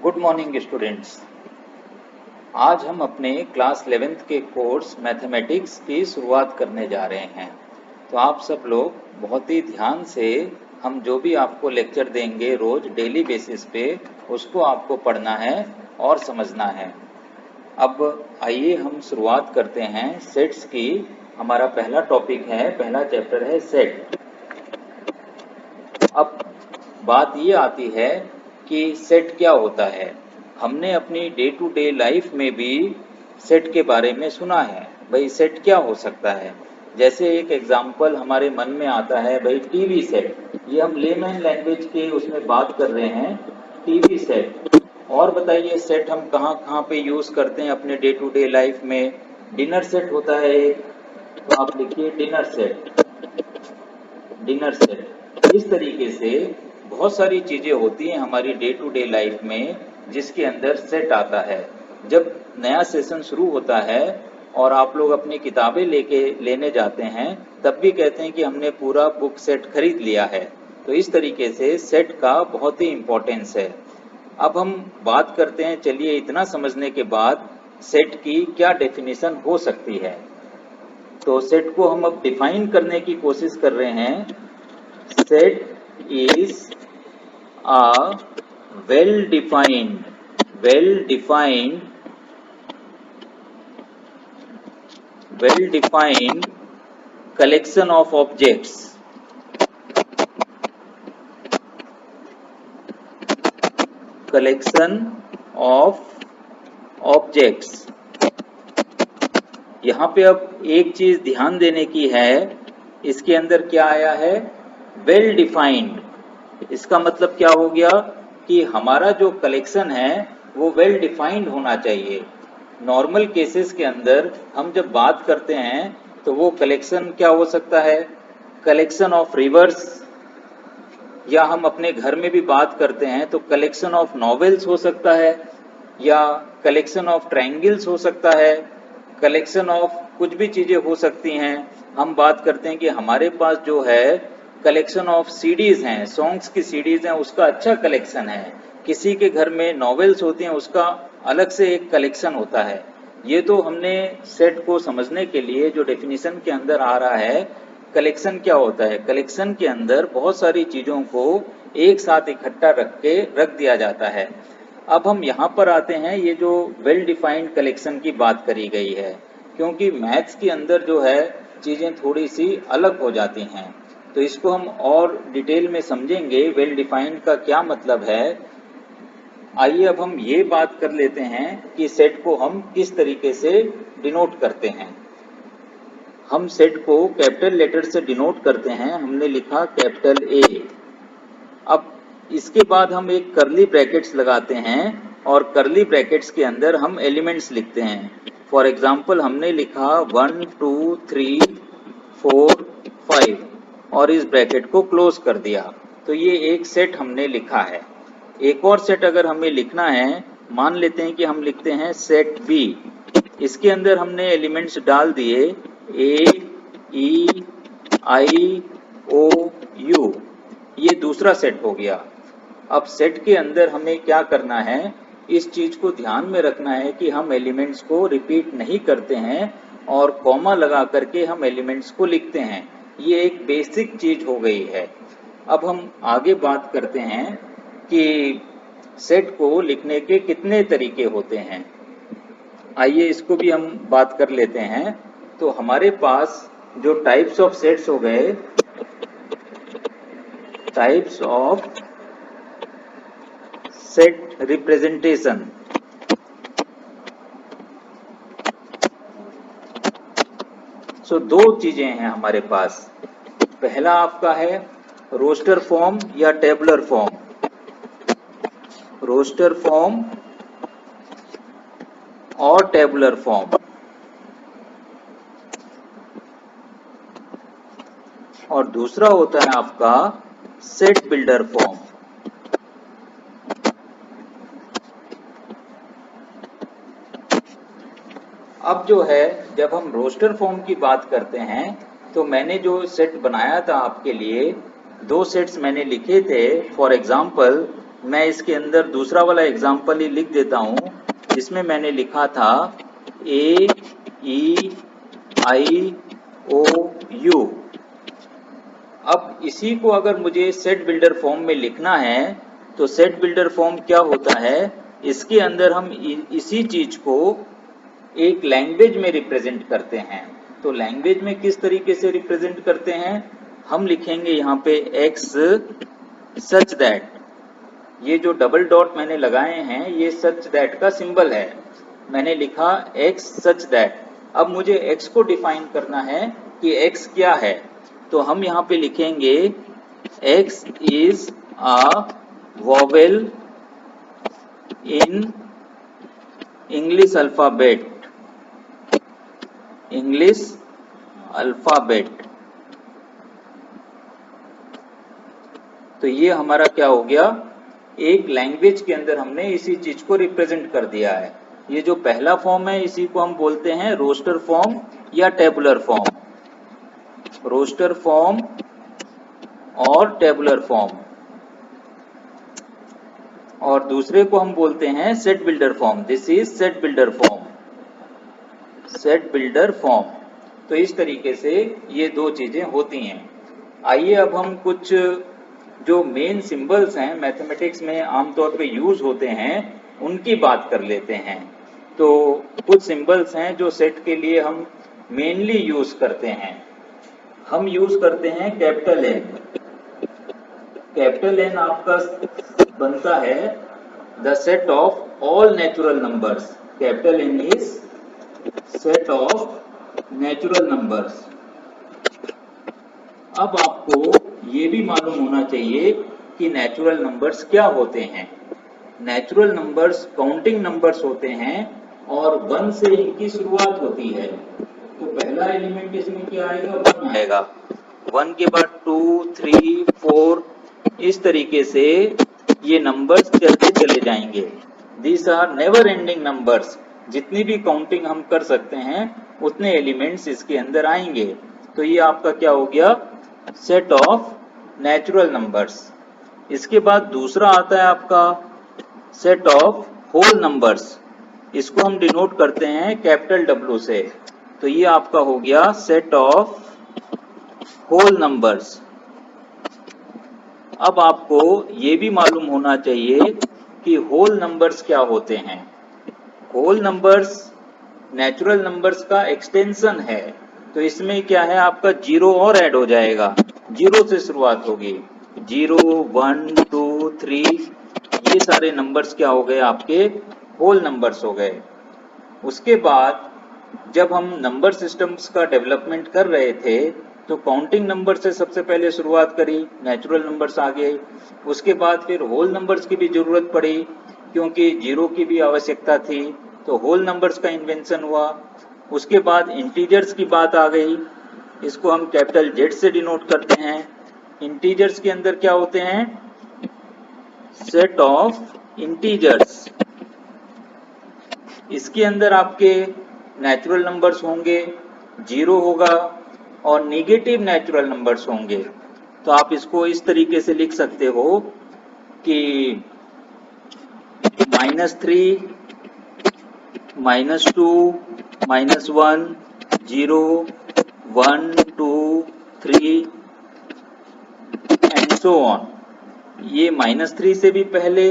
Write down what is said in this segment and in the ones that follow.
Good morning students. आज हम अपने क्लास 11th के कोर्स मैथमेटिक्स की शुरुआत करने जा रहे हैं। तो आप सब लोग बहुत ही ध्यान से हम जो भी आपको लेक्चर देंगे रोज डेली बेसिस पे उसको आपको पढ़ना है और समझना है। अब आइए हम शुरुआत करते हैं सेट्स की। हमारा पहला टॉपिक है, पहला चैप्टर है सेट। अब बात ये आती है कि सेट क्या होता है। हमने अपनी डे टू डे लाइफ में भी सेट के बारे में सुना है। भाई सेट क्या हो सकता है। जैसे एक एग्जांपल हमारे मन में आता है, भाई टीवी सेट। ये हम लेमैन लैंग्वेज के उसमें बात कर रहे हैं, टीवी सेट। और बताइए सेट हम कहाँ कहाँ पे यूज़ करते हैं अपने डे टू डे लाइफ में। डिनर सेट होता है एक, तो आप लिखिए डिनर सेट। डिनर सेट इस तरीके से बहुत सारी चीज़ें होती हैं हमारी डे टू डे लाइफ में जिसके अंदर सेट आता है। जब नया सेशन शुरू होता है और आप लोग अपनी किताबें लेने जाते हैं तब भी कहते हैं कि हमने पूरा बुक सेट खरीद लिया है। तो इस तरीके से सेट का बहुत ही इम्पोर्टेंस है। अब हम बात करते हैं, चलिए इतना समझने के बाद सेट की क्या डेफिनेशन हो सकती है। तो सेट को हम अब डिफाइन करने की कोशिश कर रहे हैं। Set is a well-defined collection of objects. यहाँ पे अब एक चीज ध्यान देने की है, इसके अंदर क्या आया है, वेल डिफाइंड। इसका मतलब क्या हो गया कि हमारा जो कलेक्शन है वो वेल डिफाइंड होना चाहिए। नॉर्मल केसेस के अंदर हम जब बात करते हैं तो वो कलेक्शन क्या हो सकता है, कलेक्शन ऑफ रिवर्स, या हम अपने घर में भी बात करते हैं तो कलेक्शन ऑफ नॉवेल्स हो सकता है, या कलेक्शन ऑफ ट्रायंगल्स हो सकता है, कलेक्शन ऑफ कुछ भी चीज़ें हो सकती हैं। हम बात करते हैं कि हमारे पास जो है कलेक्शन ऑफ सीडीज़ हैं, सॉन्ग्स की सीडीज़ हैं, उसका अच्छा कलेक्शन है। किसी के घर में नॉवेल्स होती हैं, उसका अलग से एक कलेक्शन होता है। ये तो हमने सेट को समझने के लिए जो डेफिनेशन के अंदर आ रहा है। कलेक्शन क्या होता है, कलेक्शन के अंदर बहुत सारी चीज़ों को एक साथ इकट्ठा रख दिया जाता है। अब हम यहाँ पर आते हैं, ये जो वेल डिफाइंड कलेक्शन की बात करी गई है, क्योंकि मैथ्स के अंदर जो है चीज़ें थोड़ी सी अलग हो जाती हैं। तो इसको हम और डिटेल में समझेंगे वेल डिफाइंड का क्या मतलब है। आइए अब हम ये बात कर लेते हैं कि सेट को हम किस तरीके से डिनोट करते हैं। हम सेट को कैपिटल लेटर से डिनोट करते हैं। हमने लिखा कैपिटल ए। अब इसके बाद हम एक कर्ली ब्रैकेट्स लगाते हैं और कर्ली ब्रैकेट्स के अंदर हम एलिमेंट्स लिखते हैं। फॉर एग्जाम्पल हमने लिखा 1 2 3 4 5 और इस ब्रैकेट को क्लोज कर दिया। तो ये एक सेट हमने लिखा है। एक और सेट अगर हमें लिखना है, मान लेते हैं कि हम लिखते हैं सेट बी। इसके अंदर हमने एलिमेंट्स डाल दिए ए ई आई ओ यू, ये दूसरा सेट हो गया। अब सेट के अंदर हमें क्या करना है, इस चीज को ध्यान में रखना है कि हम एलिमेंट्स को रिपीट नहीं करते हैं और कॉमा लगा करके हम एलिमेंट्स को लिखते हैं। ये एक बेसिक चीज हो गई है। अब हम आगे बात करते हैं कि सेट को लिखने के कितने तरीके होते हैं। आइए इसको भी हम बात कर लेते हैं। तो हमारे पास जो टाइप्स ऑफ सेट्स हो गए, टाइप्स ऑफ सेट रिप्रेजेंटेशन। सो दो चीजें हैं हमारे पास। पहला आपका है रोस्टर फॉर्म या टेबुलर फॉर्म। रोस्टर फॉर्म और टेबुलर फॉर्म। और दूसरा होता है आपका सेट बिल्डर फॉर्म। अब जो है, जब हम रोस्टर फॉर्म की बात करते हैं तो मैंने जो सेट बनाया था आपके लिए, दो सेट्स मैंने लिखे थे। फॉर एग्जाम्पल मैं इसके अंदर दूसरा वाला एग्जाम्पल ही लिख देता हूँ, जिसमें मैंने लिखा था AEIOU। अब इसी को अगर मुझे सेट बिल्डर फॉर्म में लिखना है तो सेट बिल्डर फॉर्म क्या होता है, इसके अंदर हम इसी चीज को एक लैंग्वेज में रिप्रेजेंट करते हैं। तो लैंग्वेज में किस तरीके से रिप्रेजेंट करते हैं, हम लिखेंगे यहाँ पे x सच दैट, ये जो डबल डॉट मैंने लगाए हैं ये सच दैट का सिंबल है, मैंने लिखा x सच दैट। अब मुझे x को डिफाइन करना है कि x क्या है, तो हम यहाँ पे लिखेंगे x is a vowel in English alphabet, English alphabet. तो ये हमारा क्या हो गया, एक लैंग्वेज के अंदर हमने इसी चीज को रिप्रेजेंट कर दिया है। ये जो पहला फॉर्म है इसी को हम बोलते हैं रोस्टर फॉर्म या टेबुलर फॉर्म, रोस्टर फॉर्म और टेबुलर फॉर्म, और दूसरे को हम बोलते हैं set builder form. This is set builder form, set builder form. तो इस तरीके से ये दो चीजें होती हैं। आइए अब हम कुछ जो मेन सिंबल्स हैं मैथमेटिक्स में आमतौर पे यूज होते हैं उनकी बात कर लेते हैं। तो कुछ सिंबल्स हैं जो सेट के लिए हम मेनली यूज करते हैं। हम यूज करते हैं कैपिटल एन। कैपिटल एन आपका बनता है the set of all natural numbers. Capital N is set of natural numbers. अब आपको ये भी मालूम होना चाहिए कि नेचुरल नंबर्स क्या होते हैं। नेचुरल नंबर्स काउंटिंग नंबर्स होते हैं और 1 से इनकी शुरुआत होती है। तो पहला एलिमेंट इसमें क्या आएगा, 1 आएगा। 1 के बाद 2, 3, 4, इस तरीके से ये नंबर्स चलते चले जाएंगे। These are never ending numbers. जितनी भी काउंटिंग हम कर सकते हैं उतने एलिमेंट्स इसके अंदर आएंगे। तो ये आपका क्या हो गया, सेट ऑफ नेचुरल नंबर्स। इसके बाद दूसरा आता है आपका सेट ऑफ होल नंबर्स। इसको हम डिनोट करते हैं कैपिटल W से। तो ये आपका हो गया सेट ऑफ होल नंबर्स। अब आपको ये भी मालूम होना चाहिए कि होल नंबर्स क्या होते हैं। होल नंबर्स नेचुरल नंबर्स का एक्सटेंशन है। तो इसमें क्या है, आपका 0 और ऐड हो जाएगा। 0 से शुरुआत होगी, 0, 1, 2, 3, ये सारे नंबर्स क्या हो गए, आपके होल नंबर्स हो गए। उसके बाद जब हम नंबर सिस्टम्स का डेवलपमेंट कर रहे थे तो काउंटिंग नंबर से सबसे पहले शुरुआत करी, नेचुरल नंबर्स आ गए। उसके बाद फिर होल नंबर्स की भी जरूरत पड़ी क्योंकि 0 की भी आवश्यकता थी, तो होल नंबर्स का इन्वेंशन हुआ। उसके बाद इंटीजर्स की बात आ गई, इसको हम कैपिटल Z से डिनोट करते हैं। इंटीजर्स के अंदर क्या होते हैं, सेट ऑफ इंटीजर्स। इसके अंदर आपके नेचुरल नंबर्स होंगे, 0 होगा और नेगेटिव नेचुरल नंबर्स होंगे। तो आप इसको इस तरीके से लिख सकते हो कि -3, -2, -1, 0, 1, 2, 3 एंड सो ऑन। ये -3 से भी पहले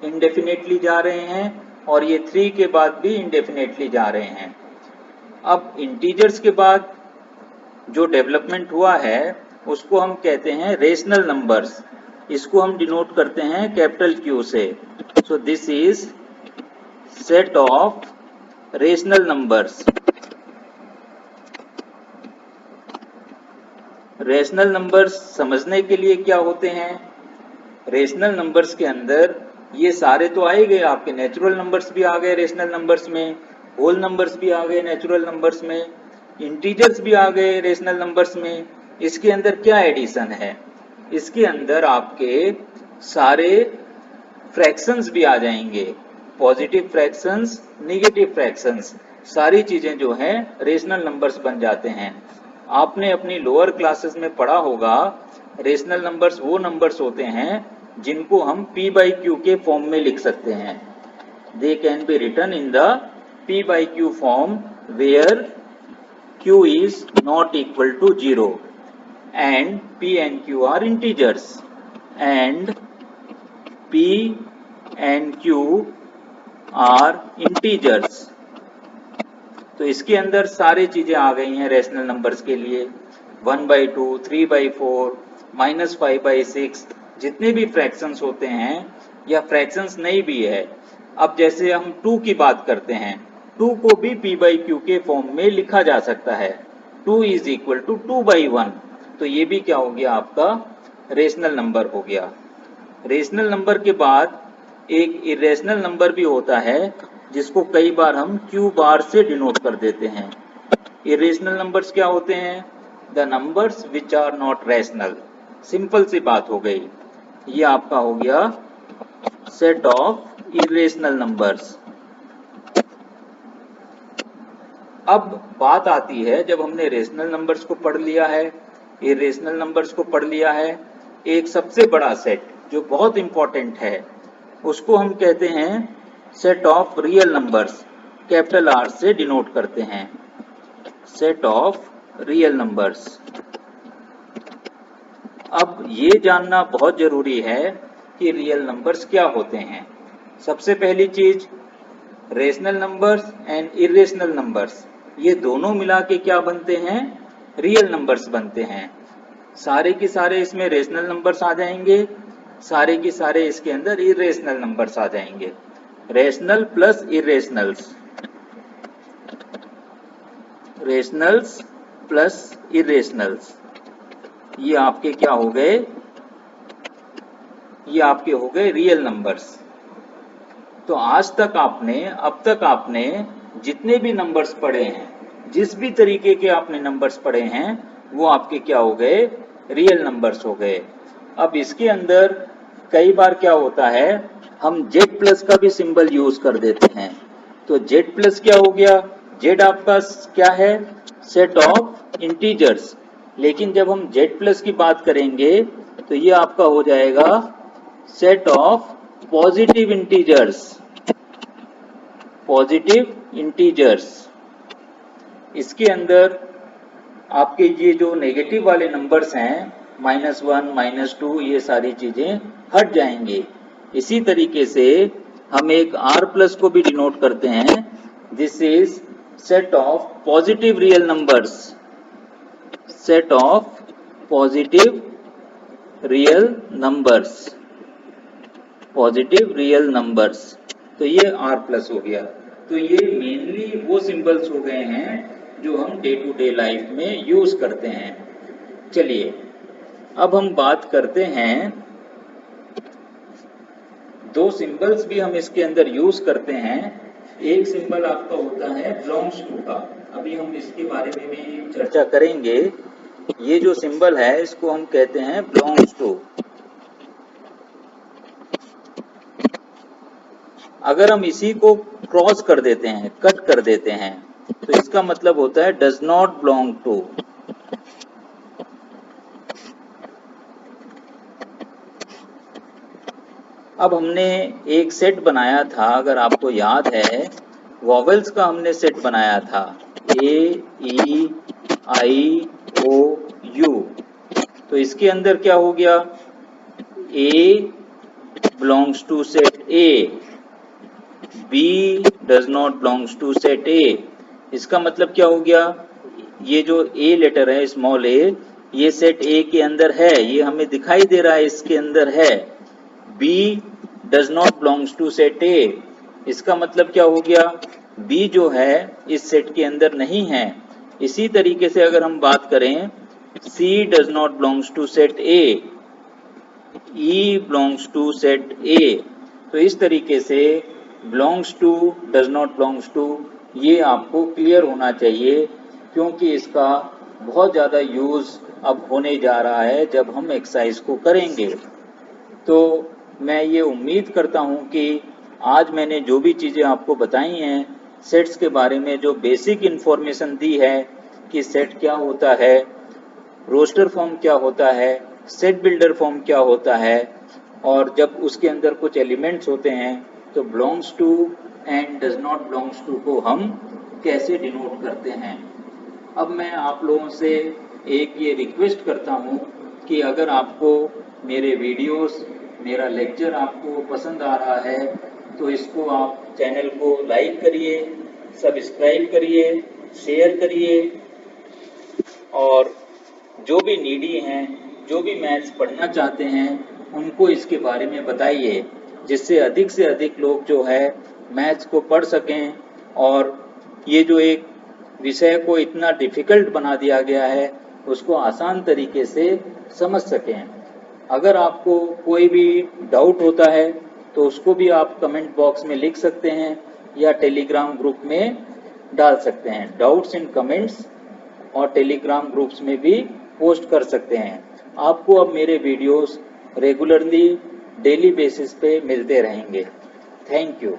इंडेफिनेटली जा रहे हैं और ये 3 के बाद भी इंडेफिनेटली जा रहे हैं। अब इंटीजर्स के बाद जो डेवलपमेंट हुआ है उसको हम कहते हैं रेशनल नंबर्स। इसको हम डिनोट करते हैं कैपिटल Q से। So this is set of rational numbers. Rational numbers समझने के लिए क्या होते हैं, रेशनल नंबर्स के अंदर ये सारे तो आए गए, आपके नेचुरल नंबर्स भी आ गए रेशनल नंबर्स में, होल नंबर्स भी आ गए नेचुरल नंबर्स में, इंटीजर्स भी आ गए रेशनल नंबर्स में। इसके अंदर क्या एडिशन है, इसके अंदर आपके सारे फ्रैक्शंस भी आ जाएंगे, पॉजिटिव फ्रैक्शंस, नेगेटिव फ्रैक्शंस, सारी चीजें जो हैं रेशनल नंबर्स बन जाते हैं। आपने अपनी लोअर क्लासेस में पढ़ा होगा रेशनल नंबर्स वो नंबर्स होते हैं जिनको हम P by Q के फॉर्म में लिख सकते हैं। They can be written in the P by Q form where Q is not equal to 0 and P and Q are integers and P and Q are integers। तो इसके अंदर सारी चीजें आ गई हैं रेशनल नंबर्स के लिए। 1/2, 3/4, -5/6 जितने भी फ्रैक्शंस होते हैं या फ्रैक्शंस नहीं भी है। अब जैसे हम 2 की बात करते हैं, 2 को भी P by Q के फॉर्म में लिखा जा सकता है। 2 is equal to 2/1। तो ये भी क्या हो गया, आपका रेशनल नंबर हो गया। रेशनल नंबर के बाद एक इरेशनल नंबर भी होता है जिसको कई बार हम Q बार से डिनोट कर देते हैं। इरेशनल नंबर्स क्या होते हैं? The numbers which are not rational. Simple सी बात हो गई। ये आपका हो गया सेट ऑफ इरेशनल नंबर्स। अब बात आती है, जब हमने रेशनल नंबर्स को पढ़ लिया है, इरेशनल नंबर्स को पढ़ लिया है, एक सबसे बड़ा सेट जो बहुत इंपॉर्टेंट है उसको हम कहते हैं set of real numbers. Capital R से डिनोट करते हैं, सेट ऑफ रियल नंबर्स। अब ये जानना बहुत जरूरी है कि रियल नंबर्स क्या होते हैं। सबसे पहली चीज, rational numbers and irrational numbers ये दोनों मिला के क्या बनते हैं? रियल नंबर्स बनते हैं। सारे के सारे इसमें रेशनल नंबर्स आ जाएंगे, सारे के सारे इसके अंदर इरेशनल नंबर्स आ जाएंगे। Rational plus irrationals, rationals plus irrationals, ये आपके क्या हो गए? ये आपके हो गए रियल नंबर्स। तो आज तक आपने, अब तक आपने जितने भी नंबर्स पढ़े हैं, जिस भी तरीके के आपने नंबर्स पढ़े हैं, वो आपके क्या हो गए? रियल नंबर्स हो गए। अब इसके अंदर कई बार क्या होता है, हम Z प्लस का भी सिंबल यूज कर देते हैं। तो Z प्लस क्या हो गया? Z आपका क्या है? Set of integers. लेकिन जब हम Z प्लस की बात करेंगे तो ये आपका हो जाएगा set of positive integers, positive integers. इसके अंदर आपके ये जो नेगेटिव वाले नंबर्स हैं, -1, -2, ये सारी चीजें हट जाएंगे। इसी तरीके से हम एक R प्लस को भी डिनोट करते हैं। This is set of positive real numbers, set of positive real numbers, positive real numbers. तो ये R प्लस हो गया। तो ये मेनली वो सिंबल्स हो गए हैं जो हम डे टू डे लाइफ में यूज करते हैं। चलिए अब हम बात करते हैं, दो सिंबल्स भी हम इसके अंदर यूज करते हैं। एक सिंबल आपका होता है बिलोंग्स टू का, अभी हम इसके बारे में भी चर्चा करेंगे। ये जो सिंबल है इसको हम कहते हैं बिलोंग्स टू। अगर हम इसी को क्रॉस कर देते हैं, कट कर देते हैं, तो इसका मतलब होता है डज नॉट बिलोंग टू। अब हमने एक सेट बनाया था, अगर आपको याद है, वॉवेल्स का हमने सेट बनाया था, A, E, I, O, U। तो इसके अंदर क्या हो गया? A belongs to set A, B does not belongs to set A। इसका मतलब क्या हो गया? ये जो A लेटर है, स्मॉल a, ये सेट A के अंदर है, ये हमें दिखाई दे रहा है इसके अंदर है। B does not belongs to set A, इसका मतलब क्या हो गया? B जो है इस सेट के अंदर नहीं है। इसी तरीके से अगर हम बात करें, C does not belongs to set A, E belongs to set A। तो इस तरीके से belongs to, does not belongs to, ये आपको क्लियर होना चाहिए, क्योंकि इसका बहुत ज़्यादा यूज़ अब होने जा रहा है जब हम एक्सरसाइज को करेंगे। तो मैं ये उम्मीद करता हूँ कि आज मैंने जो भी चीज़ें आपको बताई हैं, सेट्स के बारे में जो बेसिक इन्फॉर्मेशन दी है कि सेट क्या होता है, रोस्टर फॉर्म क्या होता है, सेट बिल्डर फॉर्म क्या होता है, और जब उसके अंदर कुछ एलिमेंट्स होते हैं तो belongs to and does not belongs to को हम कैसे डिनोट करते हैं। अब मैं आप लोगों से एक ये रिक्वेस्ट करता हूँ कि अगर आपको मेरे वीडियोस, मेरा लेक्चर आपको पसंद आ रहा है तो इसको आप चैनल को लाइक करिए, सब्सक्राइब करिए, शेयर करिए, और जो भी नीडी हैं, जो भी मैथ्स पढ़ना चाहते हैं उनको इसके बारे में बताइए, जिससे अधिक से अधिक लोग जो है मैथ्स को पढ़ सकें और ये जो एक विषय को इतना डिफ़िकल्ट बना दिया गया है उसको आसान तरीके से समझ सकें। अगर आपको कोई भी डाउट होता है तो उसको भी आप कमेंट बॉक्स में लिख सकते हैं या टेलीग्राम ग्रुप में डाल सकते हैं। डाउट्स इन कमेंट्स और टेलीग्राम ग्रुप्स में भी पोस्ट कर सकते हैं। आपको अब मेरे वीडियोस रेगुलरली डेली बेसिस पे मिलते रहेंगे। Thank you.